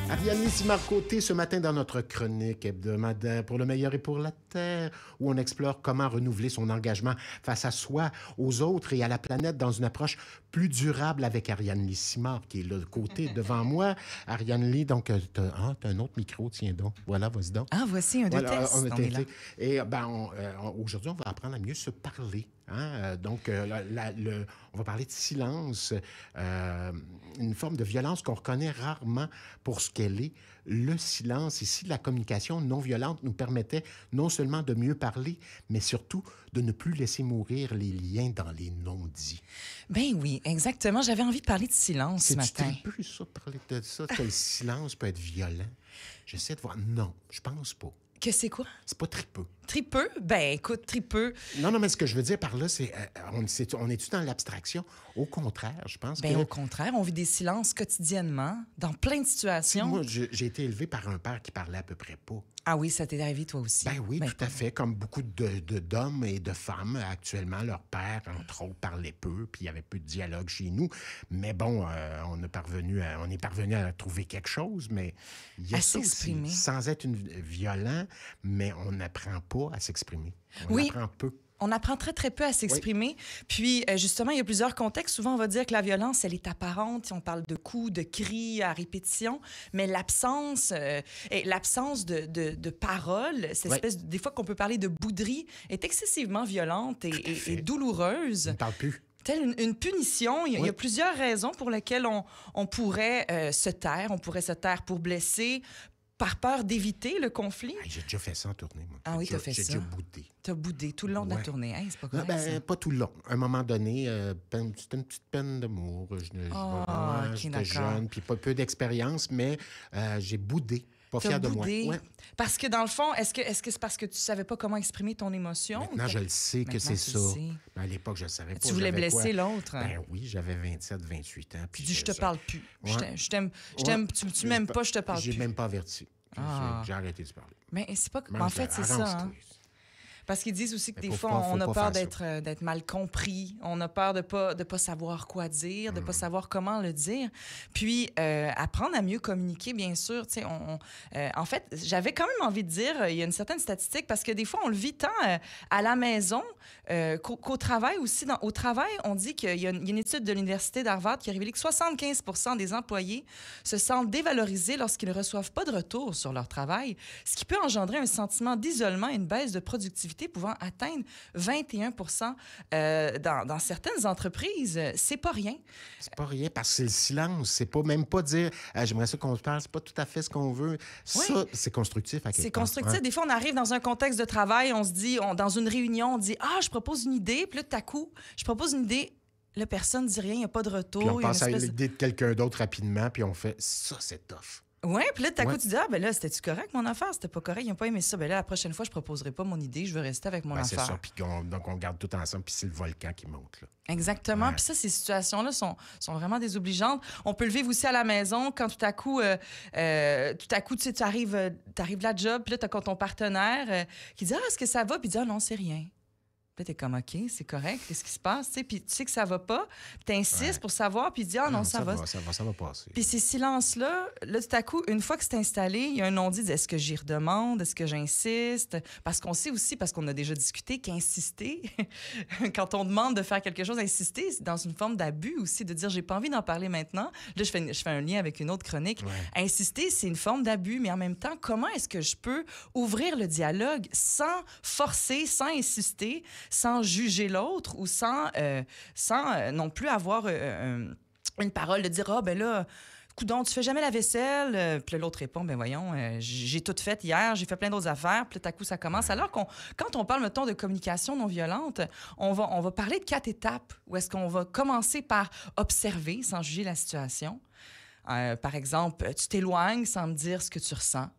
Ariane Lissimard-Côté, ce matin dans notre chronique hebdomadaire pour le meilleur et pour la Terre, où on explore comment renouveler son engagement face à soi, aux autres et à la planète dans une approche plus durable avec Ariane Lissimard, qui est là de côté devant moi. Ariane Lee, donc, t'as un autre micro, tiens donc. Voilà, vas-y donc. Ah, voici un de Voilà, test. on On est là. Et aujourd'hui, on va apprendre à mieux se parler. Hein? On va parler de silence, une forme de violence qu'on reconnaît rarement pour ce qu'elle est. Le silence, ici, la communication non violente nous permettait non seulement de mieux parler, mais surtout de ne plus laisser mourir les liens dans les non-dits. Ben oui, exactement. J'avais envie de parler de silence ce C'est matin. du tripeux, ça, parler de ça, que le silence peut être violent. J'essaie de voir. Non, je pense pas. Que c'est quoi? C'est pas tripeux. Tripeux? Ben écoute, tripeux. Non, mais ce que je veux dire par là, c'est on est-tu dans l'abstraction? Au contraire, je pense Ben que... au contraire, on vit des silences quotidiennement, dans plein de situations. Moi, j'ai été élevé par un père qui parlait à peu près pas. Ah oui, ça t'est arrivé toi aussi. Ben oui, tout à fait. Comme beaucoup d'hommes et de femmes, actuellement, leur père, entre autres, parlait peu, puis il y avait peu de dialogue chez nous. Mais bon, on est parvenu à trouver quelque chose, mais il y a À ça aussi, s'exprimer. sans être violent, mais on n'apprend pas à s'exprimer. On Oui. apprend peu. On apprend très, très peu à s'exprimer. Puis, justement, il y a plusieurs contextes. Souvent, on va dire que la violence, elle est apparente. On parle de coups, de cris à répétition. Mais l'absence de paroles, cette espèce, des fois qu'on peut parler de bouderie, est excessivement violente et douloureuse. On ne parle plus. Telle une punition. Il y a plusieurs raisons pour lesquelles on pourrait se taire. On pourrait se taire pour blesser, par peur d'éviter le conflit. Hey, j'ai déjà fait ça en tournée, moi. Ah oui, t'as fait ça. J'ai déjà boudé. T'as boudé tout le long de la tournée. Hey, c'est pas Non, correct, ça. pas tout le long. À un moment donné, c'était une petite peine d'amour. OK, J'étais d'accord. jeune, puis pas peu d'expérience, mais j'ai boudé. Pas T'as fier de boudé. moi. Ouais. Parce que dans le fond, est-ce que c'est parce que tu savais pas comment exprimer ton émotion? Maintenant, je le sais que Maintenant, c'est tu ça. le sais. Mais à l'époque, je ne savais pas. Tu voulais J'avais blesser quoi? l'autre. Ben oui, j'avais 27, 28 ans. Tu dis, je te parle plus. Ouais. Je t'aime, tu m'aimes pas, je te parle J'ai plus. même pas averti. Ah. J'ai arrêté de parler. Mais c'est pas... Même En fait, c'est ça. arrange-toi. Hein? Parce qu'ils disent aussi que Mais des faut fois, pas- on a faut peur pas faire d'être mal compris. On a peur de pas savoir quoi dire, de pas savoir comment le dire. Puis, apprendre à mieux communiquer, bien sûr. Tu sais, en fait, j'avais quand même envie de dire, il y a une certaine statistique, parce que des fois, on le vit tant à la maison qu'au travail aussi. Au travail, on dit qu'il y a une étude de l'Université d'Harvard qui a révélé que 75 des employés se sentent dévalorisés lorsqu'ils ne reçoivent pas de retour sur leur travail, ce qui peut engendrer un sentiment d'isolement et une baisse de productivité pouvant atteindre 21 dans certaines entreprises. C'est pas rien. C'est pas rien parce que c'est le silence. C'est pas même pas dire j'aimerais ça qu'on se parle, c'est pas tout à fait ce qu'on veut. Ça, c'est constructif à quelque C'est part. constructif. Ouais. Des fois, on arrive dans un contexte de travail, on se dit, dans une réunion, on dit « Ah, je propose une idée. » Puis là, tout à coup, je propose une idée. La personne ne dit rien, il n'y a pas de retour. Puis on il y a une passe à espèce de- l'idée de quelqu'un d'autre rapidement, puis on fait ça, c'est tough. Oui, puis là, tout à coup, Ouais. tu dis « Ah, ben là, c'était-tu correct, mon affaire? C'était pas correct, ils n'ont pas aimé ça. Ben là, la prochaine fois, je proposerai pas mon idée, je veux rester avec mon Ben, c'est affaire. » ça. Puis donc on garde tout ensemble, puis c'est le volcan qui monte. Là. Exactement. Ouais. Puis ça, ces situations-là sont vraiment désobligeantes. On peut le vivre aussi à la maison quand tout à coup, tu sais, tu arrives de la job, puis là, t'as ton partenaire qui dit « Ah, est-ce que ça va? » Puis il dit « Ah non, c'est rien. » Puis là, t'es comme « OK, c'est correct. Qu'est-ce qui se passe? » Tu sais, puis tu sais que ça va pas. Puis t'insistes pour savoir, puis il dit « Ah non, ça va. » Ça va passer. Puis ces silences-là, là, tout à coup, une fois que c'est installé, il y a un non-dit. Est-ce que j'y redemande? Est-ce que j'insiste? Parce qu'on sait aussi, parce qu'on a déjà discuté, qu'insister, quand on demande de faire quelque chose, insister, c'est dans une forme d'abus aussi, de dire j'ai pas envie d'en parler maintenant. Là, je fais un lien avec une autre chronique. Ouais. Insister, c'est une forme d'abus, mais en même temps, comment est-ce que je peux ouvrir le dialogue sans forcer, sans insister, sans juger l'autre ou sans non plus avoir une parole de dire « Ah, ben là, coudonc, tu fais jamais la vaisselle. » Puis là, l'autre répond « Ben voyons, j'ai tout fait hier, j'ai fait plein d'autres affaires. » Puis là, tout à coup, ça commence. Alors quand on parle, mettons, de communication non violente, on va parler de 4 étapes où est-ce qu'on va commencer par observer sans juger la situation. Par exemple, tu t'éloignes sans me dire ce que tu ressens.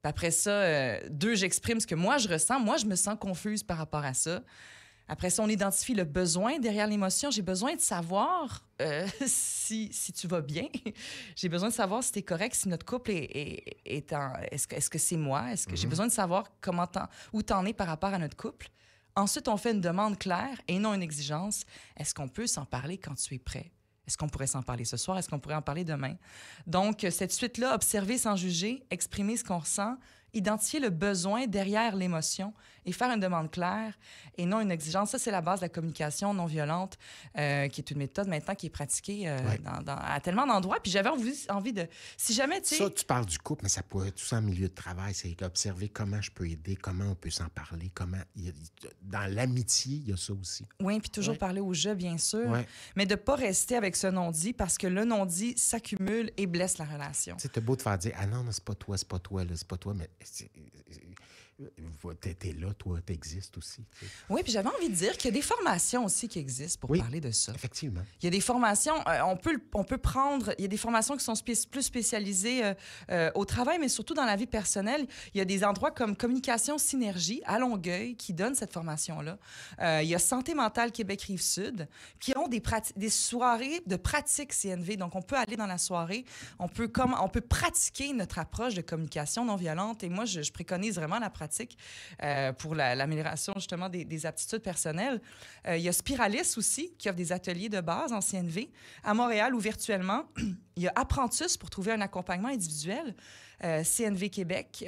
Puis après ça, 2, j'exprime ce que moi, je ressens. Moi, je me sens confuse par rapport à ça. Après ça, on identifie le besoin derrière l'émotion. J'ai besoin de savoir si tu vas bien. J'ai besoin de savoir si tu es correct, si notre couple est en... Est-ce que c'est moi? J'ai besoin de savoir où tu en es par rapport à notre couple. Ensuite, on fait une demande claire et non une exigence. Est-ce qu'on peut s'en parler quand tu es prêt? Est-ce qu'on pourrait s'en parler ce soir? Est-ce qu'on pourrait en parler demain? Donc, cette suite-là, observer sans juger, exprimer ce qu'on ressent, identifier le besoin derrière l'émotion et faire une demande claire et non une exigence. Ça, c'est la base de la communication non violente, qui est une méthode maintenant qui est pratiquée à tellement d'endroits. Puis j'avais envie de... Si jamais, tu sais... Ça, tu parles du couple, mais ça pourrait être tout ça en milieu de travail. C'est observer comment je peux aider, comment on peut s'en parler, comment... Dans l'amitié, il y a ça aussi. Oui, puis toujours parler au jeu, bien sûr, mais de ne pas rester avec ce non-dit parce que le non-dit s'accumule et blesse la relation. Tu sais, t'as beau te faire dire « Ah non, c'est pas toi, là, c'est pas toi. » Mais t'es là, toi, t'existes aussi. Tu sais. Oui, puis j'avais envie de dire qu'il y a des formations aussi qui existent pour parler de ça. Effectivement. Il y a des formations, on peut prendre, il y a des formations qui sont plus spécialisées au travail, mais surtout dans la vie personnelle. Il y a des endroits comme Communication Synergie à Longueuil qui donnent cette formation-là. Il y a Santé mentale Québec-Rive-Sud qui ont des soirées de pratique CNV. Donc, on peut aller dans la soirée, on peut pratiquer notre approche de communication non violente. Et moi, je préconise vraiment la pratique pour l'amélioration justement des aptitudes personnelles. Il y a Spiralis aussi qui offre des ateliers de base en CNV. À Montréal ou virtuellement, il y a Apprentus pour trouver un accompagnement individuel. CNV Québec.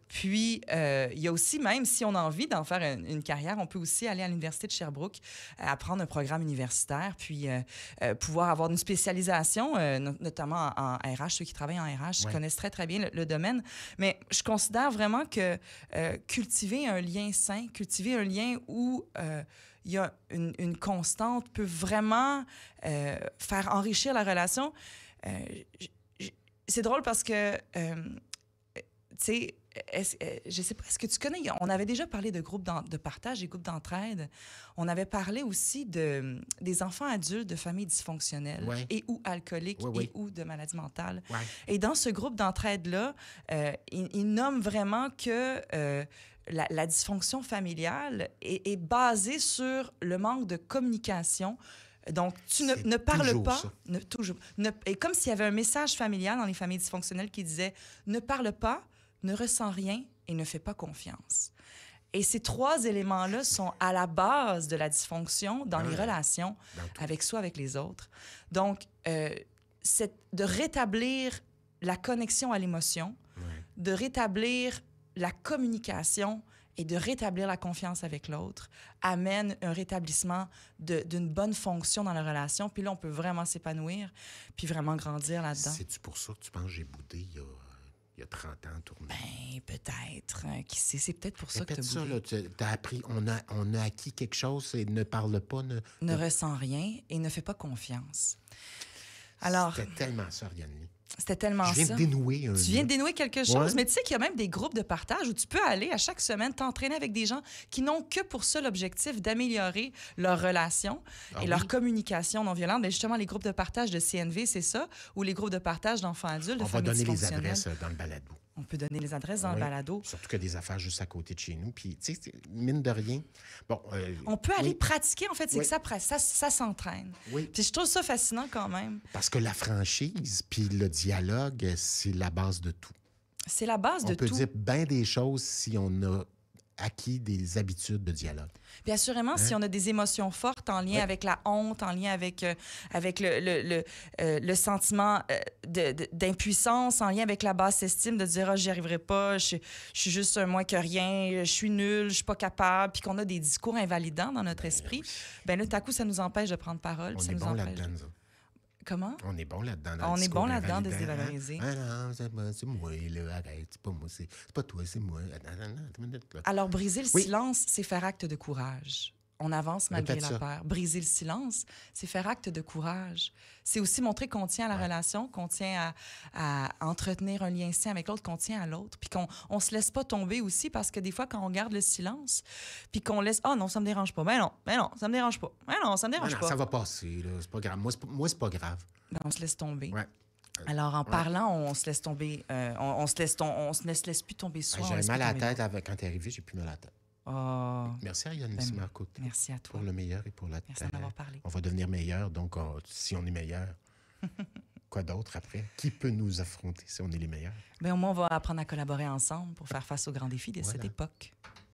Puis, il y a aussi, même si on a envie d'en faire une carrière, on peut aussi aller à l'Université de Sherbrooke, apprendre un programme universitaire, puis pouvoir avoir une spécialisation, notamment en RH. Ceux qui travaillent en RH connaissent très, très bien le domaine. Mais je considère vraiment que cultiver un lien sain, cultiver un lien où il y a une constante peut vraiment faire enrichir la relation. C'est drôle parce que, tu sais, je sais pas, est-ce que tu connais, on avait déjà parlé de groupes de partage et groupes d'entraide. On avait parlé aussi des enfants adultes de familles dysfonctionnelles et ou alcooliques et ou de maladies mentales. Ouais. Et dans ce groupe d'entraide-là, ils nomment vraiment que la dysfonction familiale est basée sur le manque de communication. Donc, tu ne parles pas. Et comme s'il y avait un message familial dans les familles dysfonctionnelles qui disait « Ne parle pas, ne ressens rien et ne fais pas confiance ». Et ces trois éléments-là sont à la base de la dysfonction dans les relations avec soi, avec les autres. Donc, c'est de rétablir la connexion à l'émotion, de rétablir la communication et de rétablir la confiance avec l'autre amène un rétablissement d'une bonne fonction dans la relation. Puis là, on peut vraiment s'épanouir puis vraiment grandir là-dedans. C'est-tu pour ça que tu penses que j'ai boudé il y a 30 ans tourné? Bien, peut-être. Qui sait? C'est peut-être pour ça que tu as boudé. Tu as appris, on a acquis quelque chose et ne parle pas. Ne ressent rien et ne fait pas confiance. Alors, c'était tellement ça, Ariane-Lee. C'était tellement ça. Je viens de dénouer un... Tu viens de dénouer quelque chose, mais tu sais qu'il y a même des groupes de partage où tu peux aller à chaque semaine t'entraîner avec des gens qui n'ont que pour seul objectif d'améliorer leur relation et leur communication non violente. Mais justement, les groupes de partage de CNV, c'est ça, ou les groupes de partage d'enfants adultes, de familles dysfonctionnelles. On va donner les adresses dans le balado. On peut donner les adresses dans le balado. Surtout qu'il y a des affaires juste à côté de chez nous. Puis, tu sais, mine de rien... Bon, on peut aller pratiquer, en fait. C'est que ça s'entraîne. Oui. Puis je trouve ça fascinant quand même. Parce que la franchise puis le dialogue, c'est la base de tout. C'est la base de tout. On peut dire bien des choses si on a acquis des habitudes de dialogue. Puis assurément, si on a des émotions fortes en lien avec la honte, en lien avec le sentiment d'impuissance, en lien avec la basse estime, de dire « Ah, j'y arriverai pas, je suis juste un moins que rien, je suis nul, je suis pas capable », puis qu'on a des discours invalidants dans notre esprit, bien là, tout à coup, ça nous empêche de prendre parole. On est bon là-dedans, ça. Comment? On est bon là-dedans. On est bon là-dedans de se dévaloriser. Ah non, c'est moi, là, arrête, c'est pas moi, c'est pas toi, c'est moi. Alors, briser le silence, c'est faire acte de courage. On avance malgré la peur. Briser le silence, c'est faire acte de courage. C'est aussi montrer qu'on tient à la relation, qu'on tient à entretenir un lien sain avec l'autre, qu'on tient à l'autre, puis qu'on ne se laisse pas tomber aussi, parce que des fois, quand on garde le silence, puis qu'on laisse « Ah non, ça me dérange pas. Ben non, ça me dérange pas. Ben non, ça me dérange pas. » Ça va passer, là. C'est pas grave. Moi, c'est pas grave. Ben, on se laisse tomber. Ouais. Alors, en parlant, on se laisse tomber. On ne se laisse plus tomber soi. J'avais mal à la tête quand t'es arrivé, j'ai plus mal à la tête. Oh. Merci Ariane Marcotte. Merci à toi. Pour le meilleur et pour la Merci d'en avoir parlé. On va devenir meilleur, donc si on est meilleur, quoi d'autre après? Qui peut nous affronter si on est les meilleurs? Bien, au moins, on va apprendre à collaborer ensemble pour faire face aux grands défis de cette époque.